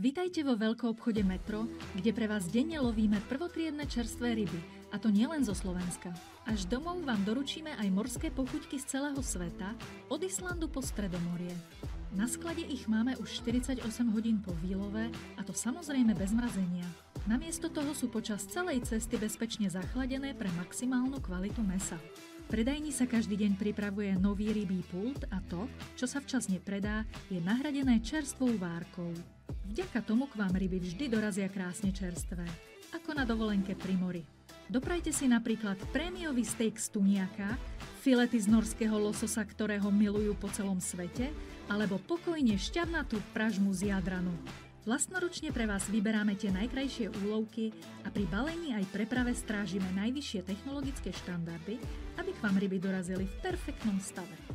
Vitajte vo veľkoobchode Metro, kde pre vás denne lovíme prvotriedne čerstvé ryby, a to nielen zo Slovenska. Až domov vám doručíme aj morské pochuťky z celého sveta, od Islandu po Stredomorie. Na sklade ich máme už 48 hodín po výlove, a to samozrejme bez mrazenia. Namiesto toho sú počas celej cesty bezpečne zachladené pre maximálnu kvalitu mäsa. V predajni sa každý deň pripravuje nový rybí pult a to, čo sa včas nepredá, je nahradené čerstvou várkou. Vďaka tomu k vám ryby vždy dorazia krásne čerstvé, ako na dovolenke pri mori. Doprajte si napríklad prémiový steak z tuniaka, filety z norského lososa, ktorého milujú po celom svete, alebo pokojne šťavnatú pražmu z Jadranu. Vlastnoručne pre vás vyberáme tie najkrajšie úlovky a pri balení aj preprave strážime najvyššie technologické štandardy, aby k vám ryby dorazili v perfektnom stave.